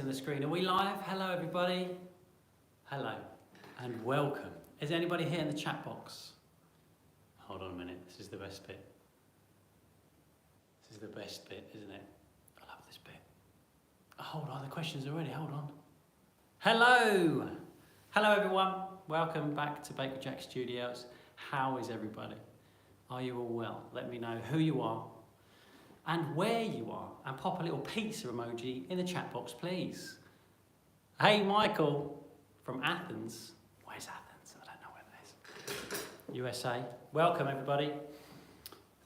the screen. Are we live? Hello, everybody. Hello, and welcome. Is anybody here in the chat box? Hold on a minute. This is the best bit. This is the best bit, isn't it? I love this bit. Oh, hold on, the questions already. Hold on. Hello. Hello, everyone. Welcome back to Baker Jack Studios. How is everybody? Are you all well? Let me know who you are and where you are, and pop a little pizza emoji in the chat box, please. Hey, Michael from Athens. Where's Athens? I don't know where that is. USA. Welcome, everybody.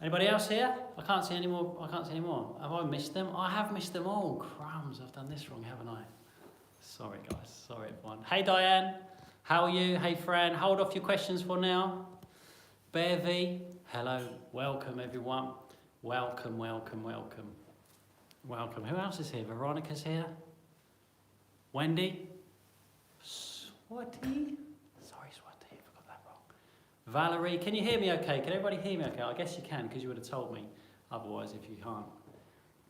Anybody else here? I can't see any more. Have I missed them? I have missed them all. Crumbs, I've done this wrong, haven't I? Sorry, guys. Sorry, everyone. Hey, Diane. How are you? Hey, Fran. Hold off your questions for now. Bear V. Hello. Welcome, everyone. Welcome, welcome, welcome. Welcome. Who else is here? Veronica's here. Wendy. Swati. Sorry, Swati, I got that wrong. Valerie, can you hear me okay? Can everybody hear me okay? I guess you can, because you would have told me otherwise if you can't.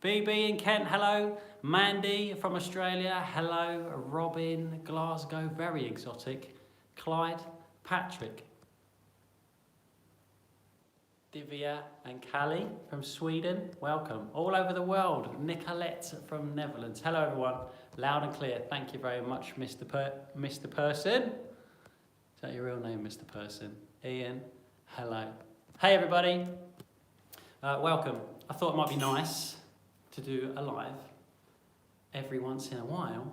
BB in Kent, hello. Mandy from Australia, hello. Robin, Glasgow, very exotic. Clyde, Patrick. Divya and Callie from Sweden, welcome. All over the world, Nicolette from Netherlands. Hello everyone, loud and clear. Thank you very much, Mr. Person. Is that your real name, Mr. Person? Ian, hello. Hey everybody, welcome. I thought it might be nice to do a live every once in a while,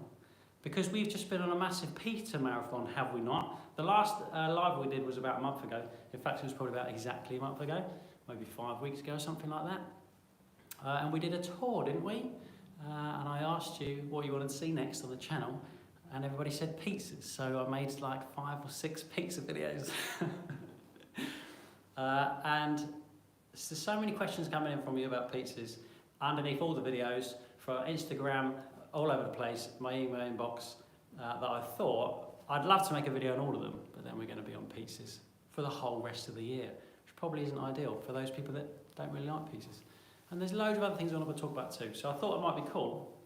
because we've just been on a massive pizza marathon, have we not? The last live we did was about a month ago. In fact, it was probably about exactly a month ago, maybe 5 weeks ago, something like that. And we did a tour, didn't we? And I asked you what you wanted to see next on the channel, and everybody said pizzas. So I made like 5 or 6 pizza videos. And there's so many questions coming in from you about pizzas underneath all the videos, from Instagram, all over the place, my email inbox, that I thought I'd love to make a video on all of them, but then we're going to be on pizzas for the whole rest of the year, which probably isn't ideal for those people that don't really like pizzas. And there's loads of other things I want to talk about too, so I thought it might be cool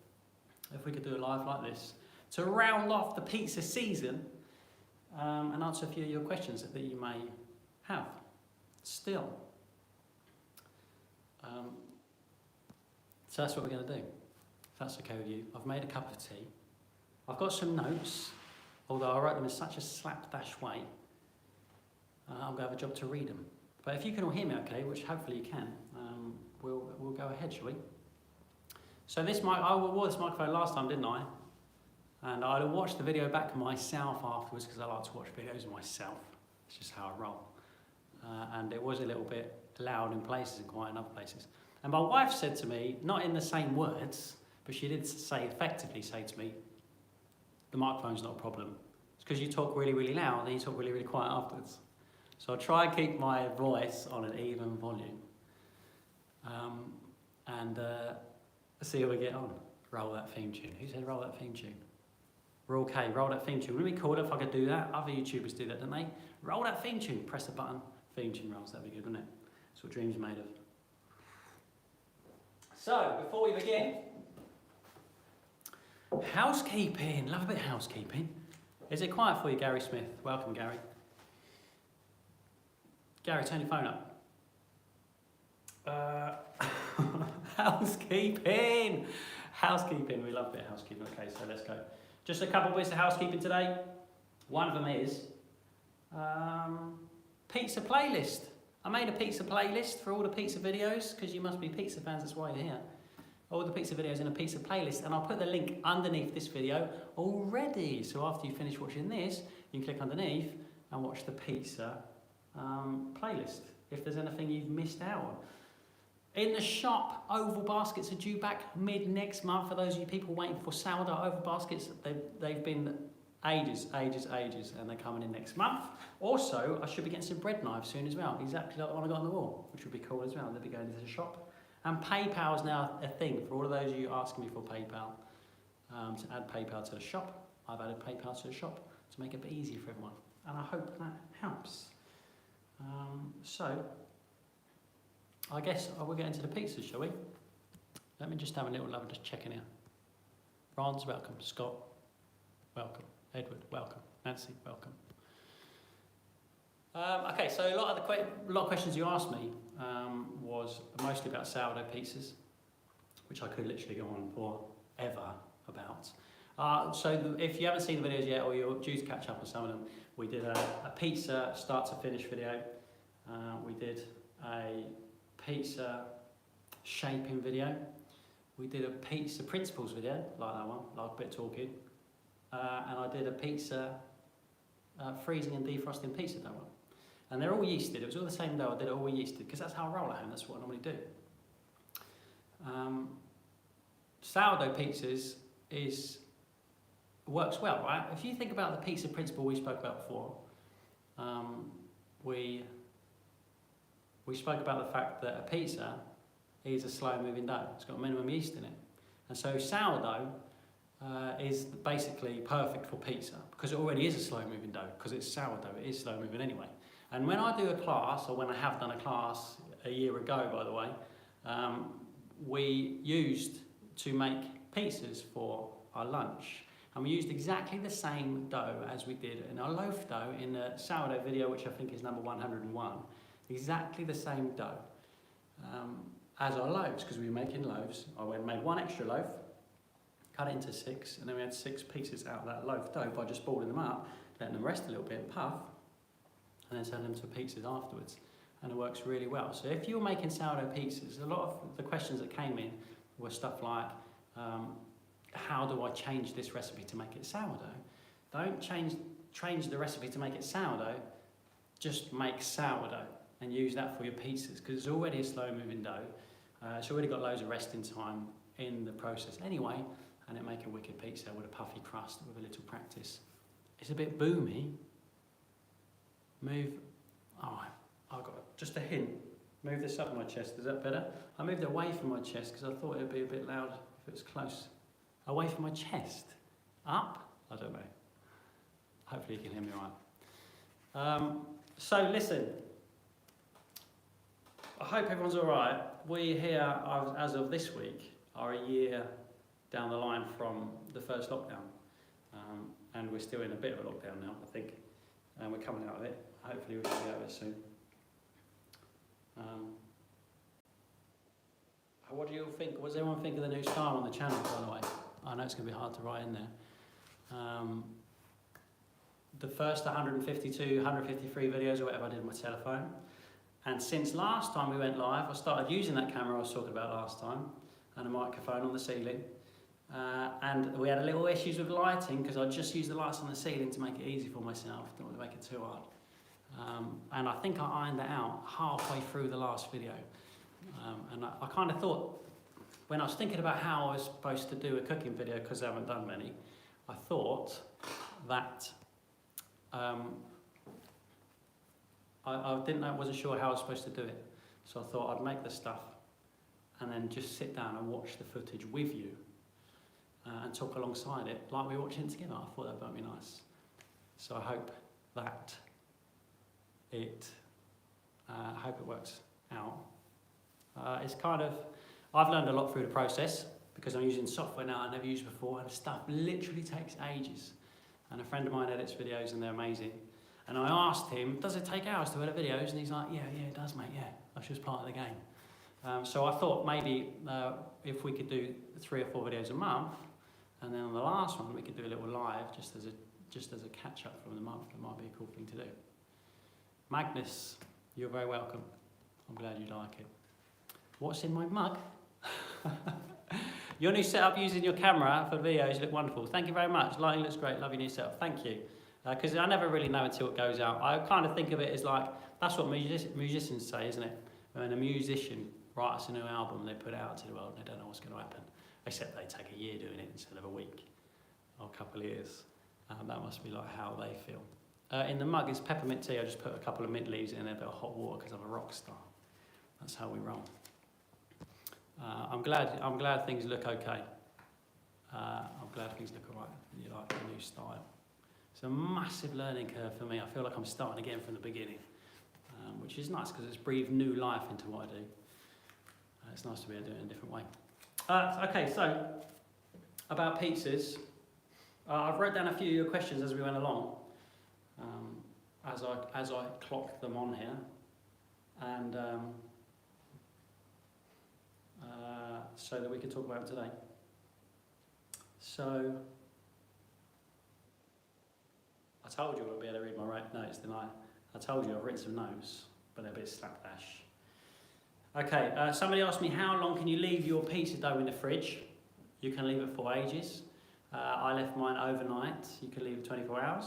if we could do a live like this to round off the pizza season, and answer a few of your questions that you may have still. So that's what we're going to do. If that's okay with you. I've made a cup of tea. I've got some notes, although I wrote them in such a slapdash way, I'm going to have a job to read them. But if you can all hear me okay, which hopefully you can, we'll go ahead, shall we? So I wore this microphone last time, didn't I? And I watched the video back myself afterwards, because I like to watch videos of myself. It's just how I roll. And it was a little bit loud in places and quiet in other places. And my wife said to me, not in the same words, but she did effectively say to me, the microphone's not a problem. It's because you talk really, really loud and you talk really, really quiet afterwards. So I try and keep my voice on an even volume. And see how we get on. Roll that theme tune. Who said roll that theme tune? We're okay, roll that theme tune. Wouldn't it be cool if I could do that? Other YouTubers do that, don't they? Roll that theme tune. Press the button, theme tune rolls. That'd be good, wouldn't it? That's what dreams are made of. So, before we begin, housekeeping. Love a bit of housekeeping. Is it quiet for you, Gary Smith? Welcome, Gary. Gary, turn your phone up. Housekeeping. Housekeeping. We love a bit of housekeeping. Okay, so let's go. Just a couple of bits of housekeeping today. One of them is pizza playlist. I made a pizza playlist for all the pizza videos, because you must be pizza fans, that's why you're here. All the pizza videos in a pizza playlist, and I'll put the link underneath this video already. So after you finish watching this, you can click underneath and watch the pizza playlist, if there's anything you've missed out on. In the shop, oval baskets are due back mid next month. For those of you people waiting for sourdough oval baskets, they've been ages, and they're coming in next month. Also, I should be getting some bread knives soon as well, exactly like the one I got on the wall, which would be cool as well. They'll be going into the shop. And PayPal is now a thing for all of those of you asking me for PayPal, to add PayPal to the shop. I've added PayPal to the shop to make it a bit easier for everyone, and I hope that helps. So, I guess we'll get into the pizzas, shall we? Let me just have a little look, just checking here. France, welcome. Scott, welcome. Edward, welcome. Nancy, welcome. Okay, so a lot of questions you asked me was mostly about sourdough pizzas, which I could literally go on forever about. So if you haven't seen the videos yet, or you're due to catch up on some of them, we did a pizza start to finish video. We did a pizza shaping video. We did a pizza principles video, like that one, like a bit talking. And I did a pizza freezing and defrosting pizza dough one. And they're all yeasted. It was all the same dough. I did it all yeasted because that's how I roll at home. That's what I normally do. Sourdough pizzas works well, right? If you think about the pizza principle we spoke about before, we spoke about the fact that a pizza is a slow-moving dough. It's got minimum yeast in it. And so sourdough is basically perfect for pizza because it already is a slow-moving dough because it's sourdough. It is slow-moving anyway. And when I do a class, or when I have done a class a year ago, by the way, we used to make pizzas for our lunch. And we used exactly the same dough as we did in our loaf dough in the sourdough video, which I think is number 101. Exactly the same dough as our loaves, because we were making loaves. I made one extra loaf, cut it into 6, and then we had 6 pieces out of that loaf dough by just balling them up, letting them rest a little bit and puff, and then turn them to pizzas afterwards. And it works really well. So if you're making sourdough pizzas, a lot of the questions that came in were stuff like, how do I change this recipe to make it sourdough? Don't change the recipe to make it sourdough, just make sourdough and use that for your pizzas because it's already a slow moving dough. It's already got loads of resting time in the process anyway, and it make a wicked pizza with a puffy crust with a little practice. It's a bit boomy. I've got just a hint. Move this up my chest, is that better? I moved it away from my chest because I thought it would be a bit loud if it was close. Away from my chest? Up? I don't know. Hopefully you can hear me right. So listen, I hope everyone's all right. We here, as of this week, are a year down the line from the first lockdown. And we're still in a bit of a lockdown now, I think. And we're coming out of it. Hopefully we'll be out of it soon. What do you all think? What does everyone think of the new style on the channel, by the way? I know it's going to be hard to write in there. The first 152, 153 videos or whatever I did on my telephone. And since last time we went live, I started using that camera I was talking about last time and a microphone on the ceiling. And we had a little issues with lighting because I just used the lights on the ceiling to make it easy for myself. Didn't want to make it too hard. And I think I ironed that out halfway through the last video. And I kind of thought, when I was thinking about how I was supposed to do a cooking video, because I haven't done many, I thought that I wasn't sure how I was supposed to do it. So I thought I'd make the stuff and then just sit down and watch the footage with you and talk alongside it like we were watching it together. I thought that would be nice. So I hope that it works out. It's kind of, I've learned a lot through the process because I'm using software now I never used before, and stuff literally takes ages. And a friend of mine edits videos and they're amazing. And I asked him, does it take hours to edit videos? And he's like, yeah, it does, mate, yeah. That's just part of the game. So I thought maybe if we could do 3 or 4 videos a month, and then on the last one we could do a little live just as a catch-up from the month. That might be a cool thing to do. Magnus, you're very welcome. I'm glad you like it. What's in my mug? Your new setup using your camera for videos look wonderful. Thank you very much. Lighting looks great. Love your new setup. Thank you. Because I never really know until it goes out. I kind of think of it as like, that's what musicians say, isn't it? When a musician writes a new album, they put it out to the world and they don't know what's going to happen. Except they take a year doing it instead of a week or a couple of years. That must be like how they feel. In the mug is peppermint tea. I just put a couple of mint leaves in and a bit of hot water because I'm a rock star. That's how we roll. I'm glad things look okay. I'm glad things look alright. You like the new style. It's a massive learning curve for me. I feel like I'm starting again from the beginning, which is nice because it's breathed new life into what I do. It's nice to be able to do it in a different way. Okay, so about pizzas. I've wrote down a few of your questions as we went along, as I clocked them on here, and so that we could talk about them today. So, I told you I wouldn't be able to read my notes, didn't I? I told you I've written some notes, but they're a bit slapdash. Okay, somebody asked me, how long can you leave your pizza dough in the fridge? You can leave it for ages. I left mine overnight. You can leave it 24 hours,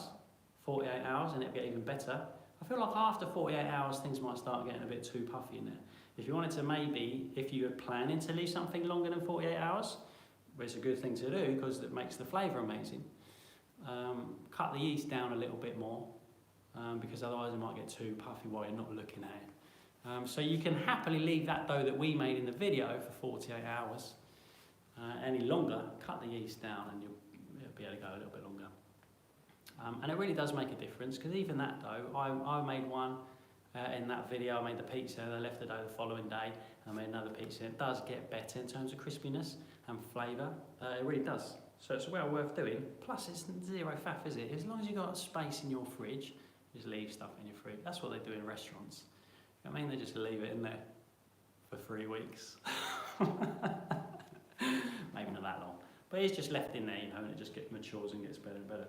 48 hours, and it'll get even better. I feel like after 48 hours, things might start getting a bit too puffy in there. If you wanted to maybe, if you were planning to leave something longer than 48 hours, well, it's a good thing to do because it makes the flavour amazing. Cut the yeast down a little bit more because otherwise it might get too puffy while you're not looking at it. So you can happily leave that dough that we made in the video for 48 hours. Any longer, cut the yeast down and you'll be able to go a little bit longer. And it really does make a difference because even that dough, I made one in that video. I made the pizza and I left the dough the following day and I made another pizza. It does get better in terms of crispiness and flavour. It really does. So it's well worth doing. Plus it's zero faff, is it? As long as you've got space in your fridge, just leave stuff in your fridge. That's what they do in restaurants. I mean, they just leave it in there for 3 weeks. Maybe not that long. But it's just left in there, you know, and it just matures and gets better and better.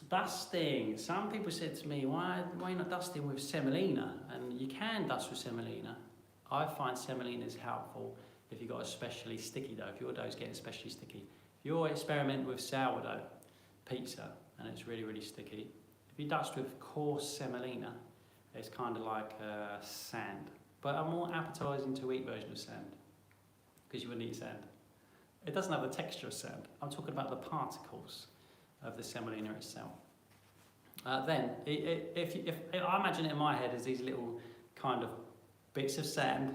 Dusting. Some people said to me, why are you not dusting with semolina? And you can dust with semolina. I find semolina is helpful if you've got especially sticky dough, if your dough's getting especially sticky. If you're experimenting with sourdough pizza and it's really, really sticky, if you dust with coarse semolina, it's kind of like sand, but a more appetising to eat version of sand, because you wouldn't eat sand. It doesn't have the texture of sand. I'm talking about the particles of the semolina itself. Then, if I imagine it in my head as these little kind of bits of sand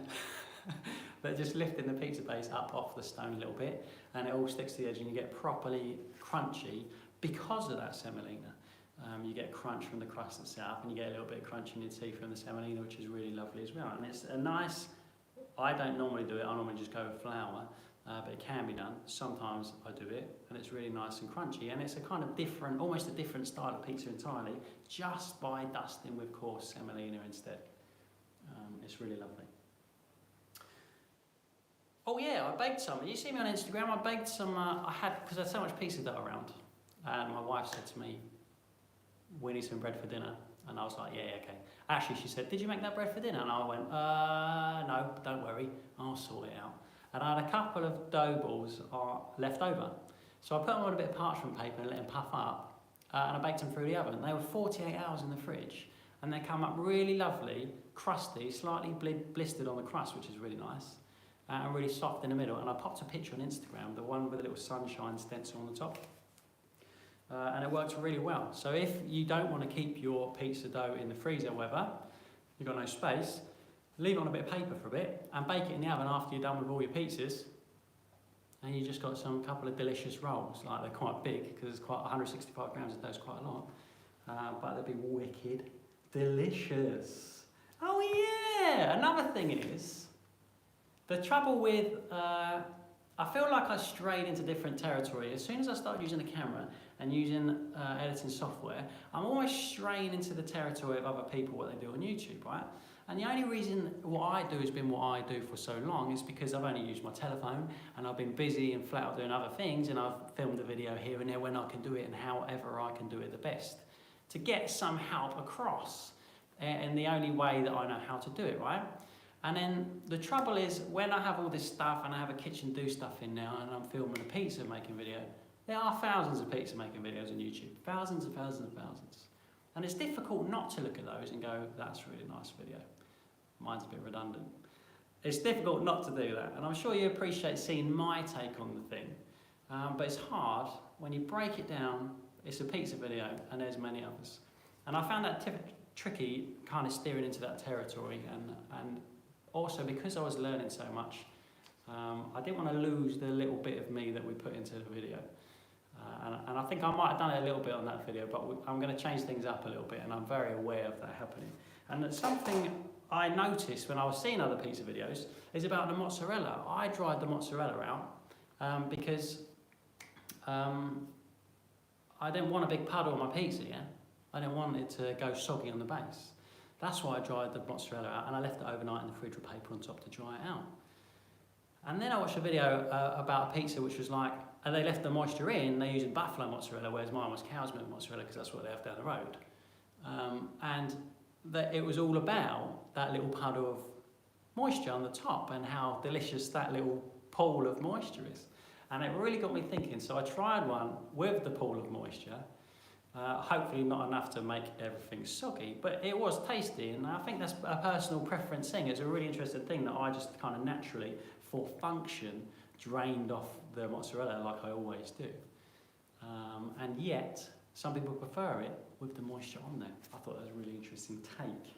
that just lifting the pizza base up off the stone a little bit, and it all sticks to the edge, and you get properly crunchy because of that semolina. You get crunch from the crust itself, and you get a little bit of crunch in your teeth from the semolina, which is really lovely as well. And it's a nice, I don't normally do it, I normally just go with flour, but it can be done. Sometimes I do it, and it's really nice and crunchy, and it's a kind of different, almost a different style of pizza entirely, just by dusting with coarse semolina instead. It's really lovely. Oh yeah, I baked some. You see me on Instagram, I baked some, because I had so much pizza dough around, and my wife said to me, we need some bread for dinner. And I was like, yeah, okay. Actually, she said, did you make that bread for dinner? And I went, no, don't worry, I'll sort it out. And I had a couple of dough balls left over. So I put them on a bit of parchment paper and let them puff up, and I baked them through the oven. They were 48 hours in the fridge, and they come up really lovely, crusty, slightly blistered on the crust, which is really nice, and really soft in the middle. And I popped a picture on Instagram, the one with a little sunshine stencil on the top. And it works really well. So if you don't want to keep your pizza dough in the freezer, however, you've got no space, leave it on a bit of paper for a bit and bake it in the oven after you're done with all your pizzas. And you just got some couple of delicious rolls. Like, they're quite big because it's quite 165 grams of dough is quite a lot. But they'll be wicked delicious. Oh yeah! Another thing is, the trouble with, I feel like I strayed into different territory. As soon as I started using the camera and using editing software, I'm always straying into the territory of other people, what they do on YouTube, right? And the only reason what I do has been what I do for so long is because I've only used my telephone and I've been busy and flat out doing other things, and I've filmed a video here and there when I can do it and however I can do it the best to get some help across in the only way that I know how to do it, right? And then the trouble is, when I have all this stuff and I have a kitchen do stuff in now and I'm filming a pizza making video, there are thousands of pizza making videos on YouTube. Thousands and thousands and thousands. And it's difficult not to look at those and go, that's a really nice video. Mine's a bit redundant. It's difficult not to do that. And I'm sure you appreciate seeing my take on the thing. But it's hard when you break it down. It's a pizza video and there's many others. And I found that tricky, kind of steering into that territory, and also because I was learning so much, I didn't want to lose the little bit of me that we put into the video. And I think I might have done it a little bit on that video, but I'm going to change things up a little bit, and I'm very aware of that happening. And it's something I noticed when I was seeing other pizza videos is about the mozzarella. I dried the mozzarella out because I didn't want a big puddle on my pizza, yeah? I didn't want it to go soggy on the base. That's why I dried the mozzarella out and I left it overnight in the fridge with paper on top to dry it out. And then I watched a video about a pizza which was like, and they left the moisture in, they used buffalo mozzarella, whereas mine was cow's milk mozzarella because that's what they have down the road. And it was all about that little puddle of moisture on the top and how delicious that little pool of moisture is. And it really got me thinking, so I tried one with the pool of moisture, hopefully not enough to make everything soggy, but it was tasty, and I think that's a personal preference thing. It's a really interesting thing that I just kind of naturally, for function, drained off the mozzarella like I always do. And yet, some people prefer it with the moisture on there. I thought that was a really interesting take.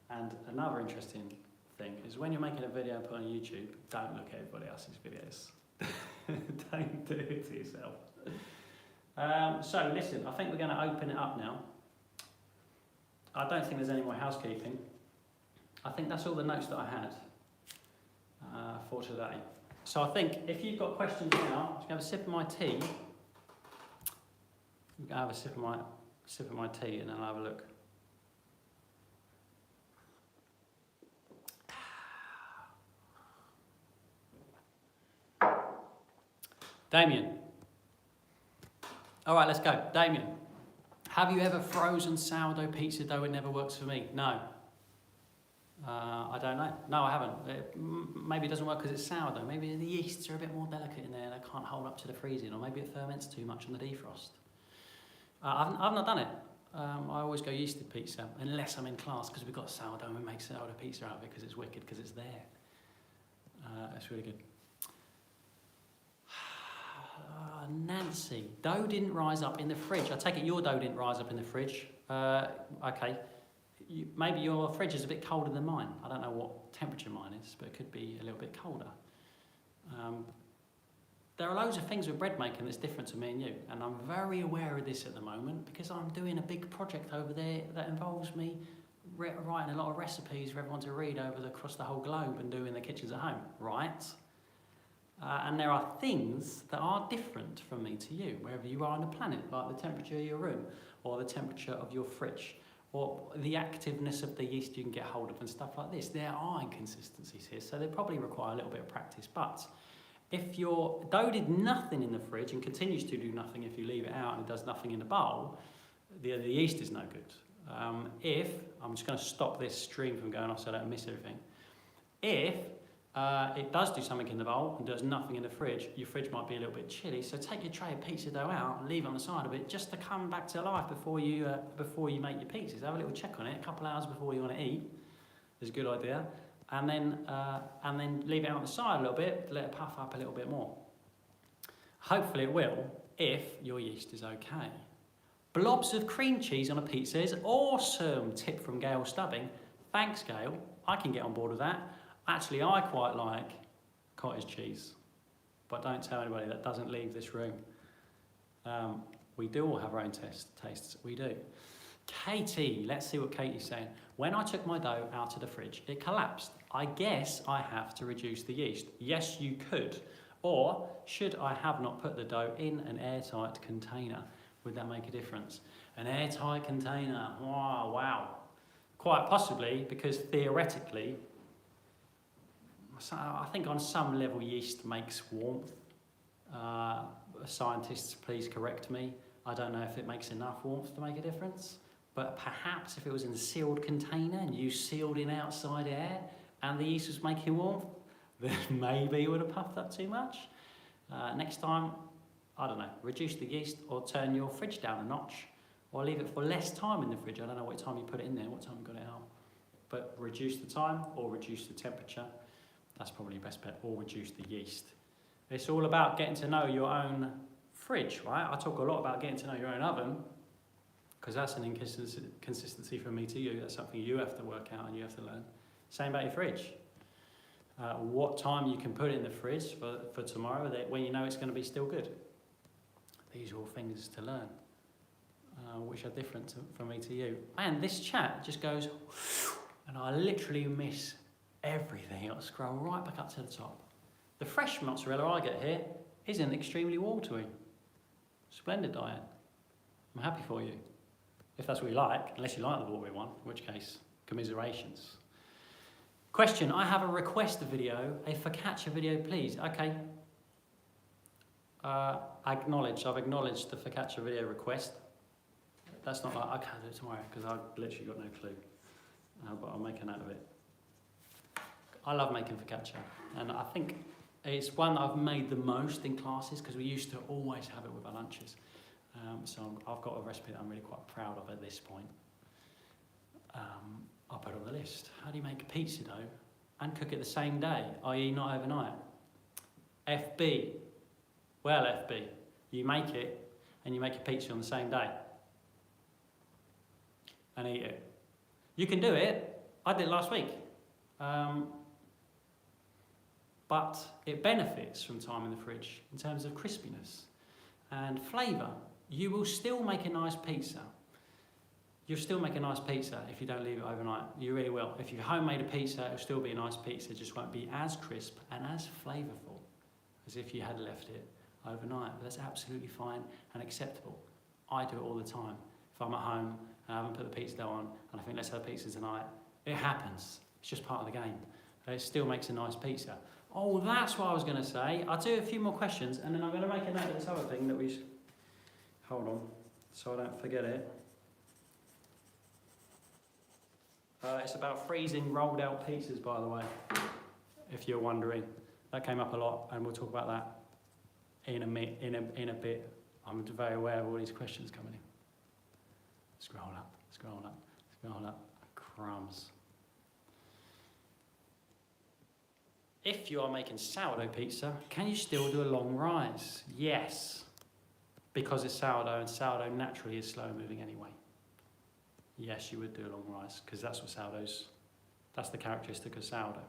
And another interesting thing is when you're making a video and put on YouTube, don't look at everybody else's videos. Don't do it to yourself. So listen, I think we're going to open it up now. I don't think there's any more housekeeping. I think that's all the notes that I had for today. So I think if you've got questions now, I'm just going to have a sip of my tea. I'm going to have a sip of my tea and then I'll have a look. Damien. All right, let's go. Damien, have you ever frozen sourdough pizza dough? It never works for me. No. I don't know. No, I haven't. Maybe it doesn't work because it's sourdough. Maybe the yeasts are a bit more delicate in there. They can't hold up to the freezing, or maybe it ferments too much on the defrost. I've not done it. I always go yeasted pizza, unless I'm in class, because we've got sourdough and we make sourdough pizza out of it because it's wicked, because it's there. It's really good. Nancy, dough didn't rise up in the fridge. I take it your dough didn't rise up in the fridge. Okay. Maybe your fridge is a bit colder than mine. I don't know what temperature mine is, but it could be a little bit colder. There are loads of things with bread making that's different to me and you, and I'm very aware of this at the moment because I'm doing a big project over there that involves me writing a lot of recipes for everyone to read across the whole globe and do in their kitchens at home, right? And there are things that are different from me to you, wherever you are on the planet, like the temperature of your room, or the temperature of your fridge, or the activeness of the yeast you can get hold of and stuff like this. There are inconsistencies here, so they probably require a little bit of practice. But if your dough did nothing in the fridge and continues to do nothing if you leave it out and it does nothing in the bowl, the yeast is no good. If, I'm just going to stop this stream from going off so I don't miss everything. If it does do something in the bowl and does nothing in the fridge, your fridge might be a little bit chilly, so take your tray of pizza dough out and leave it on the side of it just to come back to life before you make your pizzas. Have a little check on it a couple of hours before you want to eat. It's a good idea. And then leave it out on the side a little bit, let it puff up a little bit more. Hopefully it will, if your yeast is okay. Blobs of cream cheese on a pizza is awesome. Tip from Gail Stubbing. Thanks, Gail. I can get on board with that. Actually, I quite like cottage cheese, but don't tell anybody, that doesn't leave this room. We do all have our own tastes, we do. Katie, let's see what Katie's saying. When I took my dough out of the fridge, it collapsed. I guess I have to reduce the yeast. Yes, you could. Or should I have not put the dough in an airtight container? Would that make a difference? An airtight container, oh, wow. Quite possibly, because theoretically, I think on some level yeast makes warmth. Scientists, please correct me. I don't know if it makes enough warmth to make a difference, but perhaps if it was in a sealed container and you sealed in outside air and the yeast was making warmth, then maybe it would have puffed up too much. Next time, I don't know, reduce the yeast or turn your fridge down a notch or leave it for less time in the fridge. I don't know what time you put it in there, what time you got it out, but reduce the time or reduce the temperature. That's probably your best bet, or reduce the yeast. It's all about getting to know your own fridge, right? I talk a lot about getting to know your own oven, because that's an inconsistency from me to you. That's something you have to work out and you have to learn. Same about your fridge. What time you can put it in the fridge for tomorrow, when you know it's going to be still good. These are all things to learn, which are different from me to you. And this chat just goes, and I literally miss everything. It'll scroll right back up to the top. The fresh mozzarella I get here isn't extremely watery. Splendid diet. I'm happy for you. If that's what you like, unless you like the watery one, in which case, commiserations. Question, I have a request video, a focaccia video, please. Okay. I've acknowledged the focaccia video request. That's not like, I can't do it tomorrow, because I've literally got no clue. But I'll make a note of it. I love making focaccia, and I think it's one that I've made the most in classes, because we used to always have it with our lunches. So I've got a recipe that I'm really quite proud of at this point. I'll put it on the list. How do you make pizza dough and cook it the same day, i.e. not overnight? FB. Well, FB, you make it and you make your pizza on the same day and eat it. You can do it. I did it last week. But it benefits from time in the fridge in terms of crispiness and flavour. You will still make a nice pizza. You'll still make a nice pizza if you don't leave it overnight. You really will. If you homemade a pizza, it'll still be a nice pizza. It just won't be as crisp and as flavourful as if you had left it overnight. But that's absolutely fine and acceptable. I do it all the time. If I'm at home and I haven't put the pizza dough on and I think let's have pizza tonight, it happens. It's just part of the game. It still makes a nice pizza. Oh, that's what I was going to say. I'll do a few more questions and then I'm going to make a note of this other thing that we... Hold on, so I don't forget it. It's about freezing rolled out pizzas, by the way, if you're wondering. That came up a lot, and we'll talk about that in a bit. I'm very aware of all these questions coming in. Scroll up, scroll up, scroll up. Crumbs. If you are making sourdough pizza, can you still do a long rise? Yes, because it's sourdough, and sourdough naturally is slow moving anyway. Yes, you would do a long rise, because that's what that's the characteristic of sourdough.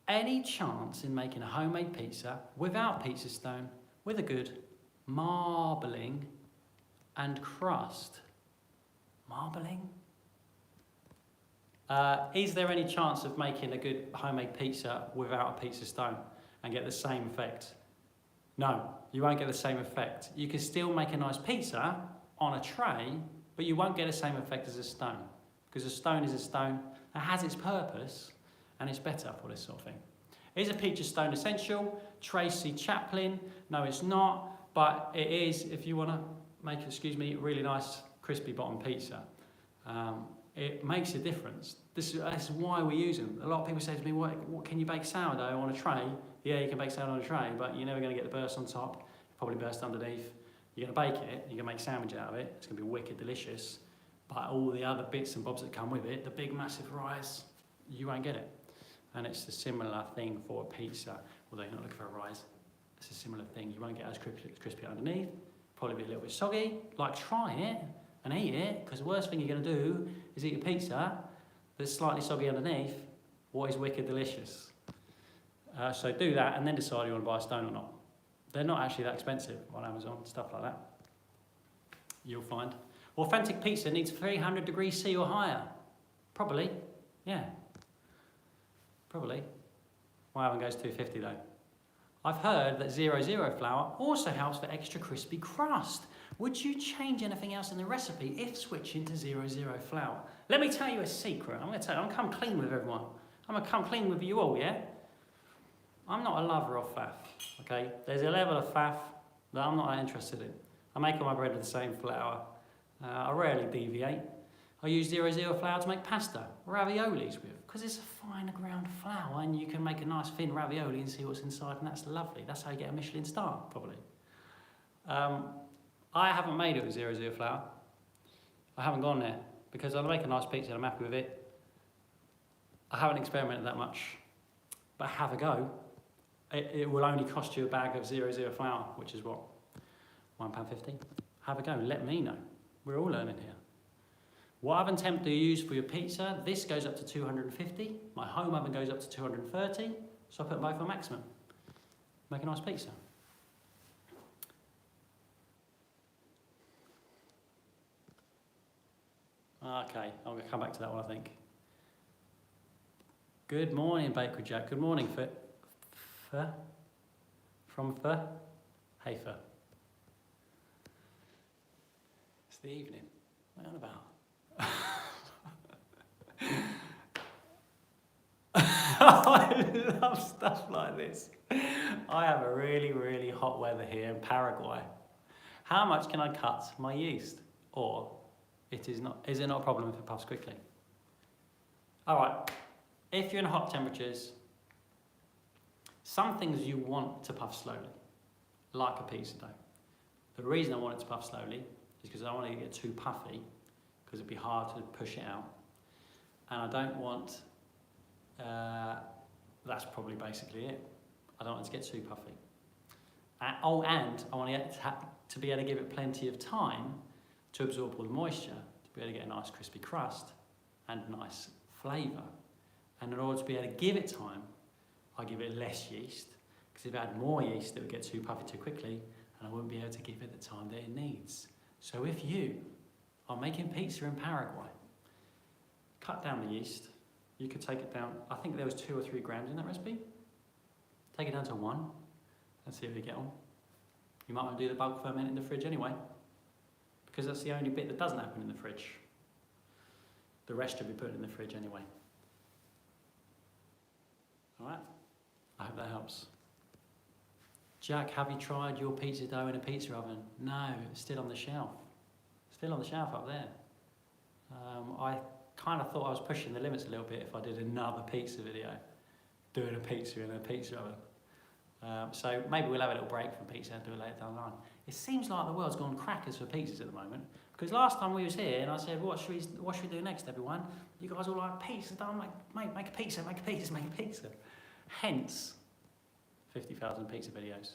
Any chance in making a homemade pizza without pizza stone, with a good marbling and crust? Marbling? Is there any chance of making a good homemade pizza without a pizza stone and get the same effect? No, you won't get the same effect. You can still make a nice pizza on a tray, but you won't get the same effect as a stone, because a stone is a stone. It has its purpose and it's better for this sort of thing. Is a pizza stone essential? Tracy Chaplin. No, it's not, but it is if you want to make, a really nice crispy bottom pizza. It makes a difference. This is why we use them. A lot of people say to me, what can you bake sourdough on a tray? Yeah, you can bake sourdough on a tray, but you're never going to get the burst on top, probably burst underneath. You're going to bake it, you're going to make a sandwich out of it, it's going to be wicked delicious, but all the other bits and bobs that come with it, the big massive rise, you won't get it. And it's a similar thing for a pizza, although you're not looking for a rise. It's a similar thing. You won't get as crispy underneath, probably be a little bit soggy. Like, try it and eat it, because the worst thing you're going to do is eat a pizza that's slightly soggy underneath, what is wicked delicious. So do that and then decide you want to buy a stone or not. They're not actually that expensive on Amazon, stuff like that. You'll find. Authentic pizza needs 300 degrees C or higher. Probably, yeah. Probably. My oven goes 250 though. I've heard that 00 flour also helps for extra crispy crust. Would you change anything else in the recipe if switching to 00 flour? Let me tell you a secret. I'm going to come clean with everyone. I'm going to come clean with you all, yeah? I'm not a lover of faff, okay? There's a level of faff that I'm not that interested in. I make all my bread with the same flour. I rarely deviate. I use 00 flour to make pasta, raviolis with, because it's a finer ground flour and you can make a nice thin ravioli and see what's inside, and that's lovely. That's how you get a Michelin star, probably. I haven't made it with 00 flour. I haven't gone there, because I make a nice pizza and I'm happy with it. I haven't experimented that much, but have a go. It will only cost you a bag of 00 flour, which is what, £1.50. Have a go, let me know. We're all learning here. What oven temp do you use for your pizza? This goes up to 250. My home oven goes up to 230. So I put both on maximum. Make a nice pizza. Okay, I'm going to come back to that one, I think. Good morning, Baker Jack. Good morning, from Hey, It's the evening. What are you on about? I love stuff like this. I have a really, really hot weather here in Paraguay. How much can I cut my yeast? Or is it not a problem if it puffs quickly? All right, if you're in hot temperatures, some things you want to puff slowly, like a pizza dough. The reason I want it to puff slowly is because I don't want it to get too puffy, because it'd be hard to push it out. And I don't want, that's probably basically it. I don't want it to get too puffy. And I want it to be able to give it plenty of time to absorb all the moisture, to be able to get a nice crispy crust and a nice flavour. And in order to be able to give it time, I give it less yeast, because if I had more yeast, it would get too puffy too quickly, and I wouldn't be able to give it the time that it needs. So if you are making pizza in Paraguay, cut down the yeast. You could take it down, I think there was 2 or 3 grams in that recipe. Take it down to 1 and see how you get on. You might want to do the bulk ferment in the fridge anyway, because that's the only bit that doesn't happen in the fridge. The rest should be put in the fridge anyway. All right, I hope that helps. Jack, have you tried your pizza dough in a pizza oven? No, it's still on the shelf. Still on the shelf up there. I kind of thought I was pushing the limits a little bit if I did another pizza video, doing a pizza in a pizza oven. So maybe we'll have a little break from pizza and do it later down the line. It seems like the world's gone crackers for pizzas at the moment, because last time we was here and I said, what should we do next, everyone? You guys all like, pizza, don't make a pizza, make a pizza, make a pizza. Hence, 50,000 pizza videos.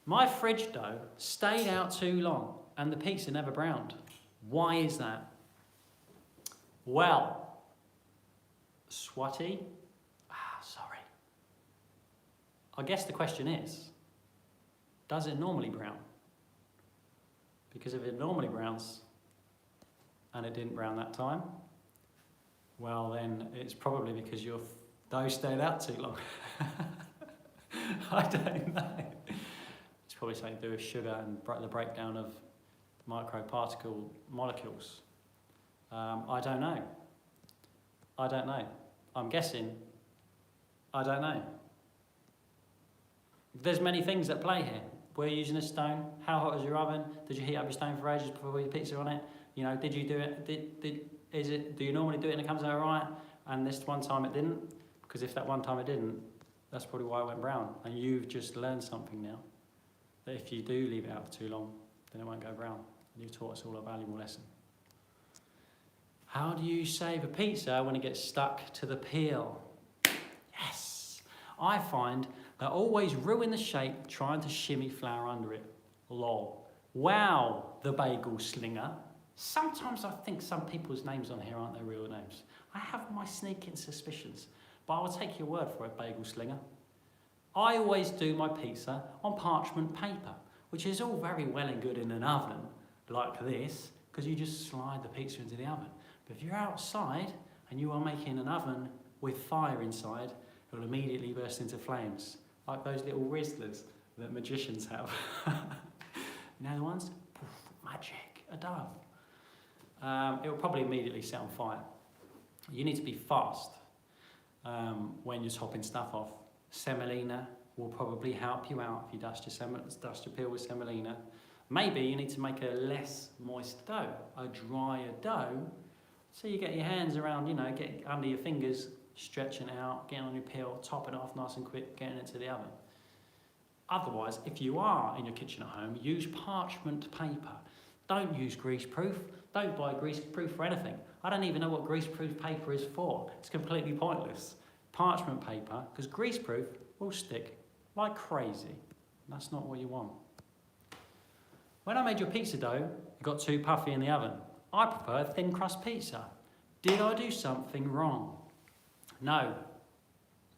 My fridge dough stayed out too long and the pizza never browned. Why is that? Well, Swati, sorry. I guess the question is, does it normally brown? Because if it normally browns and it didn't brown that time, well then it's probably because your dough stayed out too long. I don't know. It's probably something to do with sugar and the breakdown of microparticle molecules. I don't know. I'm guessing. I don't know. There's many things at play here. We're using a stone. How hot is your oven? Did you heat up your stone for ages before you put your pizza on it? You know, did you do it? Do you normally do it and it comes out right? And this one time it didn't? Because if that one time it didn't, that's probably why it went brown. And you've just learned something now. That if you do leave it out for too long, then it won't go brown. And you've taught us all a valuable lesson. How do you save a pizza when it gets stuck to the peel? Yes! I find that I always ruin the shape trying to shimmy flour under it. Lol. Wow, the bagel slinger. Sometimes I think some people's names on here aren't their real names. I have my sneaking suspicions, but I will take your word for it, bagel slinger. I always do my pizza on parchment paper, which is all very well and good in an oven like this, because you just slide the pizza into the oven. But if you're outside and you are making an oven with fire inside, it will immediately burst into flames, like those little Rizzlers that magicians have. You know the ones? Poof, magic, a dove. It will probably immediately set on fire. You need to be fast when you're topping stuff off. Semolina will probably help you out if you dust your peel with semolina. Maybe you need to make a less moist dough, a drier dough, so you get your hands around, you know, get under your fingers, stretching out, getting on your peel, topping off nice and quick, getting it to the oven. Otherwise, if you are in your kitchen at home, use parchment paper. Don't use greaseproof. Don't buy greaseproof for anything. I don't even know what greaseproof paper is for. It's completely pointless. Parchment paper, because greaseproof will stick like crazy. That's not what you want. When I made your pizza dough, it got too puffy in the oven. I prefer thin crust pizza. Did I do something wrong? No,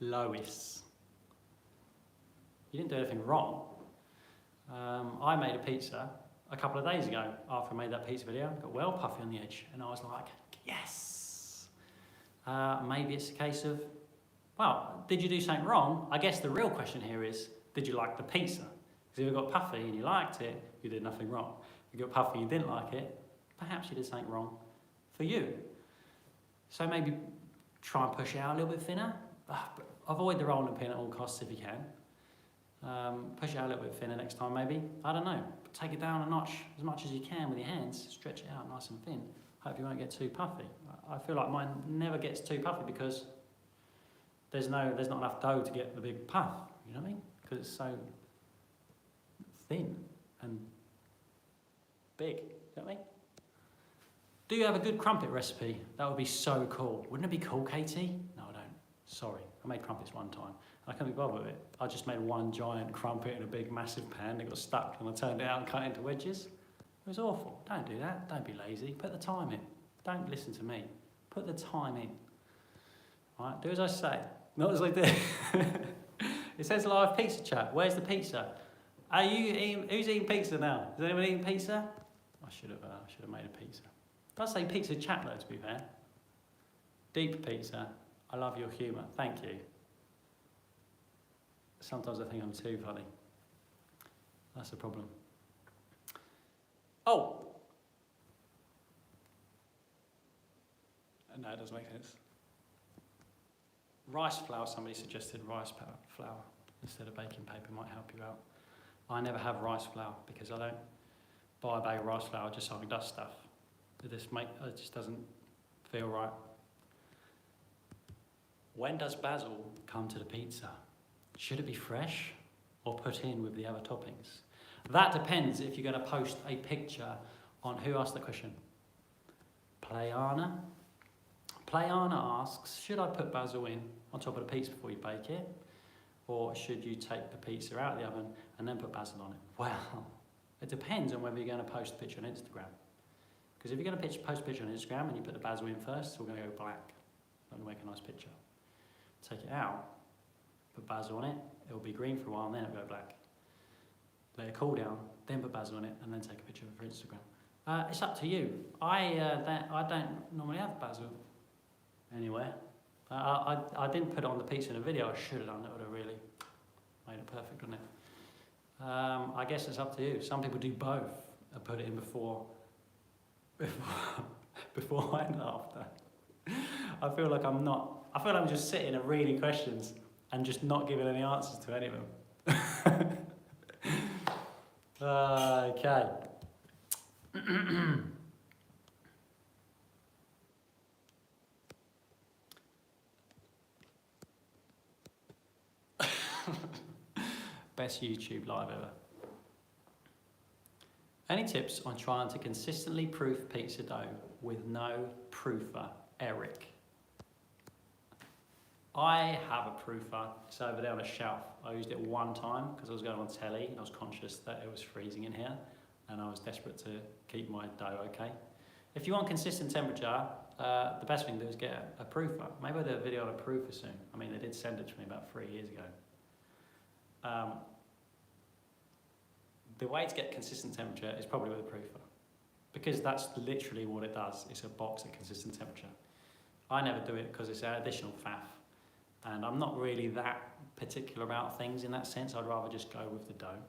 Lois. You didn't do anything wrong. I made a pizza a couple of days ago after I made that pizza video. It got well puffy on the edge, and I was like, yes. Maybe it's a case of well, did you do something wrong? I guess the real question here is, did you like the pizza? Because if you got puffy and you liked it, you did nothing wrong. If you got puffy and you didn't like it, perhaps you did something wrong for you. So maybe try and push it out a little bit thinner. Avoid the rolling pin at all costs if you can. Push it out a little bit thinner next time maybe. I don't know. Take it down a notch as much as you can with your hands. Stretch it out nice and thin. Hope you won't get too puffy. I feel like mine never gets too puffy because there's not enough dough to get the big puff. You know what I mean? Because it's so thin and big. You know what I mean? Do you have a good crumpet recipe? That would be so cool. Wouldn't it be cool, Katie? No, I don't. Sorry. I made crumpets one time. I couldn't be bothered with it. I just made one giant crumpet in a big, massive pan. It got stuck and I turned it out and cut it into wedges. It was awful. Don't do that. Don't be lazy. Put the time in. Don't listen to me. Put the time in. All right? Do as I say. Not as I do. It says live pizza chat. Where's the pizza? Are you eating? Who's eating pizza now? Is anyone eating pizza? I should have made a pizza. It does say pizza chat though, to be fair. Deep pizza. I love your humour. Thank you. Sometimes I think I'm too funny. That's the problem. Oh! No, it doesn't make sense. Rice flour, somebody suggested rice flour instead of baking paper might help you out. I never have rice flour because I don't buy a bag of rice flour just so I can dust stuff. It just doesn't feel right. When does basil come to the pizza? Should it be fresh or put in with the other toppings? That depends if you're going to post a picture on who asked the question. Playana. Playana asks, should I put basil in on top of the pizza before you bake it? Or should you take the pizza out of the oven and then put basil on it? Well, it depends on whether you're going to post a picture on Instagram. Because if you're going to post a picture on Instagram and you put the basil in first, it's all going to go black. Not going to make a nice picture. Take it out, put basil on it, it will be green for a while and then it'll go black. Let it cool down, then put basil on it and then take a picture for Instagram. It's up to you. I don't normally have basil anywhere. I didn't put it on the pizza in a video. I should have done. That would have really made it perfect, wouldn't it? I guess it's up to you. Some people do both and put it in before and after. I feel like I'm just sitting and reading questions and just not giving any answers to any of them. Okay. Best YouTube live ever. Any tips on trying to consistently proof pizza dough with no proofer, Eric? I have a proofer. It's over there on a shelf. I used it one time because I was going on telly and I was conscious that it was freezing in here and I was desperate to keep my dough okay. If you want consistent temperature, the best thing to do is get a proofer. Maybe I'll do a video on a proofer soon. I mean, they did send it to me about 3 years ago. The way to get consistent temperature is probably with a proofer because that's literally what it does. It's a box at consistent temperature. I never do it because it's an additional faff and I'm not really that particular about things in that sense. I'd rather just go with the dough.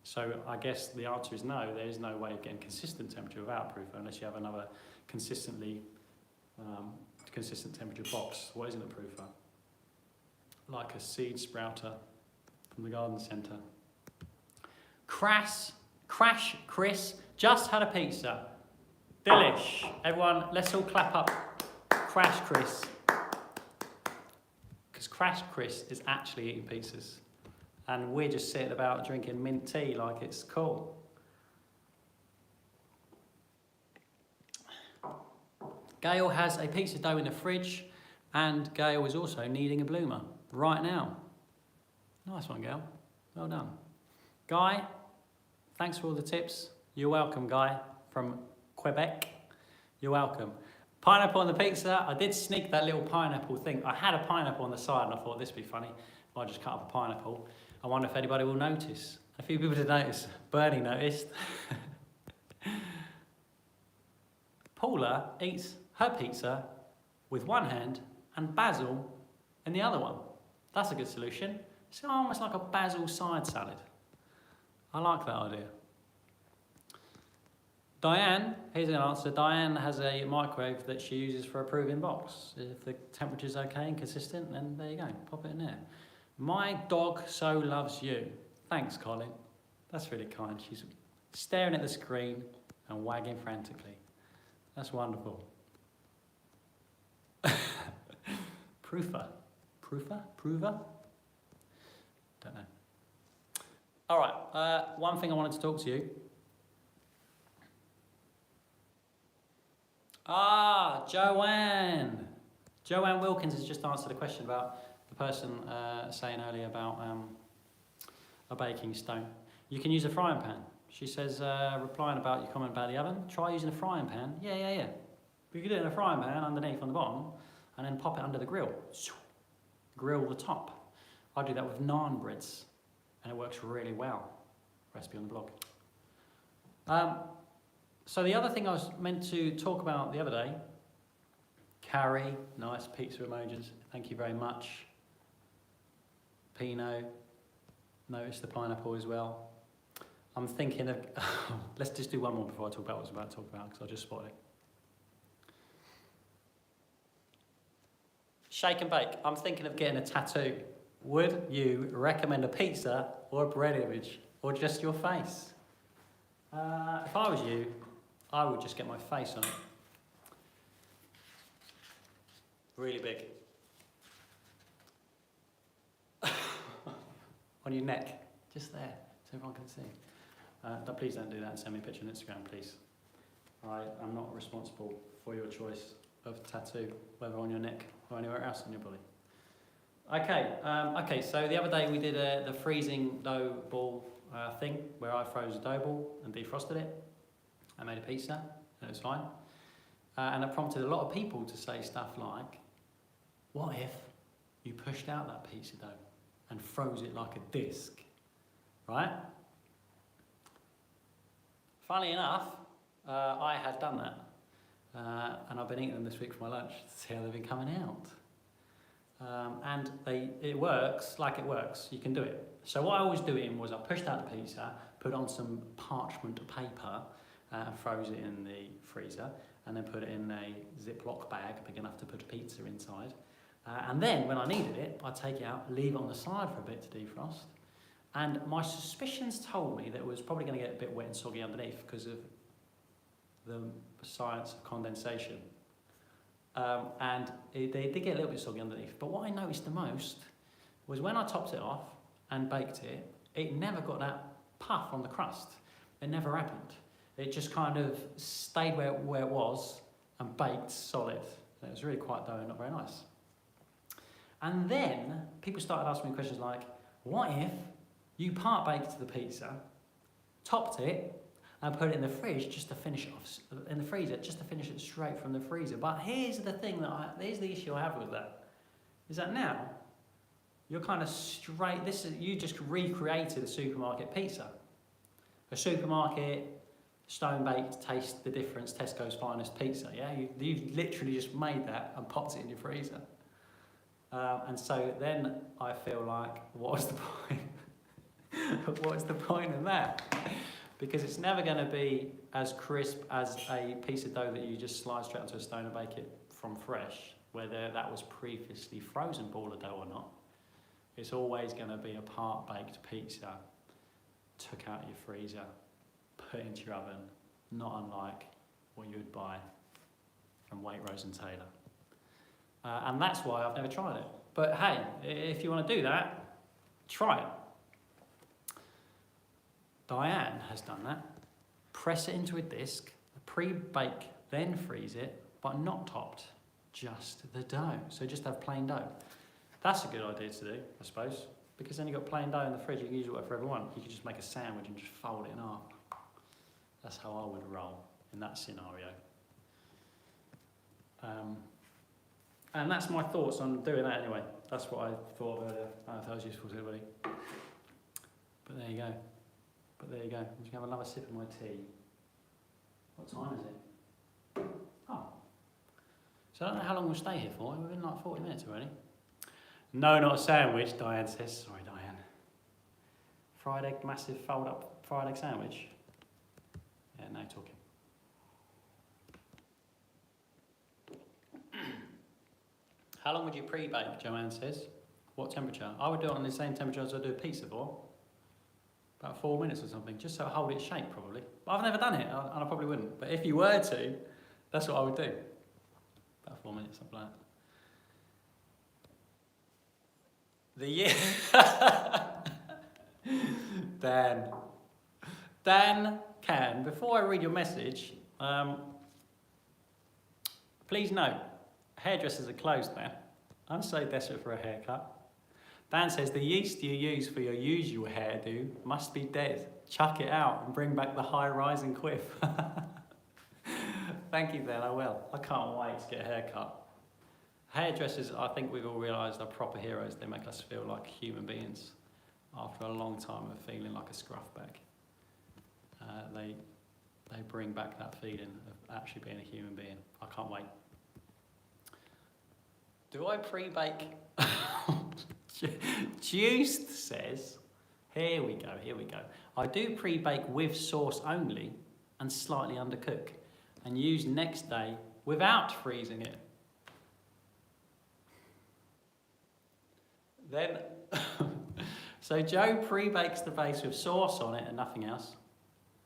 So I guess the answer is no, there is no way of getting consistent temperature without a proofer unless you have another consistent temperature box. What isn't a proofer? Like a seed sprouter from the garden centre. Crash Chris just had a pizza. Delish. Everyone, let's all clap up. Crash Chris. Because Crash Chris is actually eating pizzas. And we're just sitting about drinking mint tea like it's cool. Gail has a pizza dough in the fridge and Gail is also needing a bloomer right now. Nice one, Gail. Well done. Guy, thanks for all the tips. You're welcome, Guy, from Quebec. You're welcome. Pineapple on the pizza. I did sneak that little pineapple thing. I had a pineapple on the side and I thought this would be funny. If I just cut up a pineapple. I wonder if anybody will notice. A few people did notice. Bernie noticed. Paula eats her pizza with one hand and Basil in the other one. That's a good solution. It's almost like a basil side salad. I like that idea. Diane, here's an answer. Diane has a microwave that she uses for a proving box. If the temperature's okay and consistent, then there you go, pop it in there. My dog so loves you. Thanks, Colin. That's really kind. She's staring at the screen and wagging frantically. That's wonderful. Proofer? Prover? Don't know. All right, one thing I wanted to talk to you. Joanne. Joanne Wilkins has just answered a question about the person saying earlier about a baking stone. You can use a frying pan. She says, replying about your comment about the oven, try using a frying pan. Yeah. You can do it in a frying pan underneath on the bottom and then pop it under the grill. Grill the top. I do that with naan breads and it works really well. Recipe on the blog. So the other thing I was meant to talk about the other day, Carrie, nice pizza emojis, thank you very much. Pino, notice the pineapple as well. I'm thinking of, let's just do one more before I talk about what I was about to talk about because I just spotted it. Shake and bake, I'm thinking of getting a tattoo. Would you recommend a pizza or a bread image or just your face? If I was you, I would just get my face on it. Really big. On your neck, just there, so everyone can see. Please don't do that and send me a picture on Instagram, please. I am not responsible for your choice of tattoo, whether on your neck or anywhere else on your body. Okay, so the other day we did the freezing dough ball thing, where I froze a dough ball and defrosted it. I made a pizza, and it was fine. And it prompted a lot of people to say stuff like, what if you pushed out that pizza dough and froze it like a disc, right? Funnily enough, I had done that. And I've been eating them this week for my lunch to see how they've been coming out. And it works like it works. You can do it. So what I was doing was I pushed out the pizza, put on some parchment paper, and froze it in the freezer, and then put it in a Ziploc bag big enough to put a pizza inside. And then when I needed it, I'd take it out, leave it on the side for a bit to defrost. And my suspicions told me that it was probably going to get a bit wet and soggy underneath because of the science of condensation. And they did get a little bit soggy underneath. But what I noticed the most was when I topped it off and baked it, it never got that puff on the crust. It never happened. It just kind of stayed where it was and baked solid. And it was really quite doughy and not very nice. And then people started asking me questions like, what if you part baked the pizza, topped it, and put it in the fridge just to finish it off, in the freezer, just to finish it straight from the freezer. But here's the thing here's the issue I have with that, is that now you're kind of straight, you just recreated a supermarket pizza. A supermarket, stone-baked, taste the difference, Tesco's finest pizza, yeah? You've literally just made that and popped it in your freezer. And so then I feel like, what was the point? What's the point of that? Because it's never going to be as crisp as a piece of dough that you just slide straight onto a stone and bake it from fresh, whether that was previously frozen ball of dough or not. It's always going to be a part-baked pizza, took out of your freezer, put into your oven, not unlike what you would buy from Waitrose and Taylor. And that's why I've never tried it. But hey, if you want to do that, try it. Diane has done that. Press it into a disc, pre-bake, then freeze it, but not topped, just the dough. So just have plain dough. That's a good idea to do, I suppose, because then you've got plain dough in the fridge, you can use whatever you want. You can just make a sandwich and just fold it in half. That's how I would roll in that scenario. And that's my thoughts on doing that anyway. That's what I thought earlier. I don't know if that was useful to everybody. But there you go. I'm just going to have another sip of my tea. What time is it? Oh. So I don't know how long we'll stay here for. We've been like 40 minutes already. No, not a sandwich, Diane says. Sorry, Diane. Fried egg, massive fold up fried egg sandwich. Yeah, no talking. How long would you pre-bake, Joanne says? What temperature? I would do it on the same temperature as I do a pizza for. About 4 minutes or something, just so I hold its shape probably. But I've never done it, and I probably wouldn't. But if you were to, that's what I would do. About 4 minutes, something like that. The year... Dan can, before I read your message, please note, hairdressers are closed now. I'm so desperate for a haircut. Dan says, the yeast you use for your usual hairdo must be dead. Chuck it out and bring back the high-rising quiff. Thank you, Dan, I will. I can't wait to get a haircut. Hairdressers, I think we've all realised, are proper heroes. They make us feel like human beings after a long time of feeling like a scruff bag. They bring back that feeling of actually being a human being. I can't wait. Do I pre-bake? Juiced says, here we go. I do pre-bake with sauce only and slightly undercook and use next day without freezing it. Then, so Joe pre-bakes the base with sauce on it and nothing else,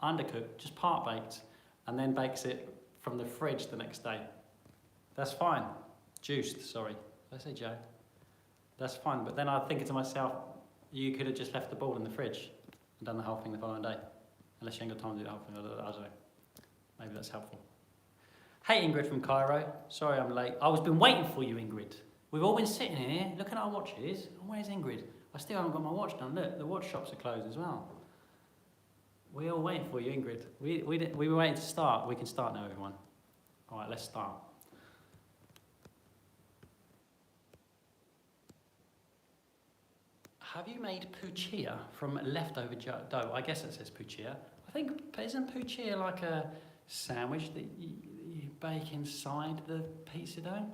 undercooked, just part baked, and then bakes it from the fridge the next day. That's fine. Juiced, sorry. Did I say Joe? That's fine, but then I'm thinking to myself, you could have just left the ball in the fridge and done the whole thing the following day. Unless you ain't got time to do the whole thing, I don't know. Maybe that's helpful. Hey Ingrid from Cairo, sorry I'm late. I was been waiting for you, Ingrid. We've all been sitting here, looking at our watches. Where's Ingrid? I still haven't got my watch done. Look, the watch shops are closed as well. We're all waiting for you, Ingrid. We were waiting to start. We can start now, everyone. All right, let's start. Have you made puccia from leftover dough? I guess it says puccia. I think, isn't puccia like a sandwich that you bake inside the pizza dough?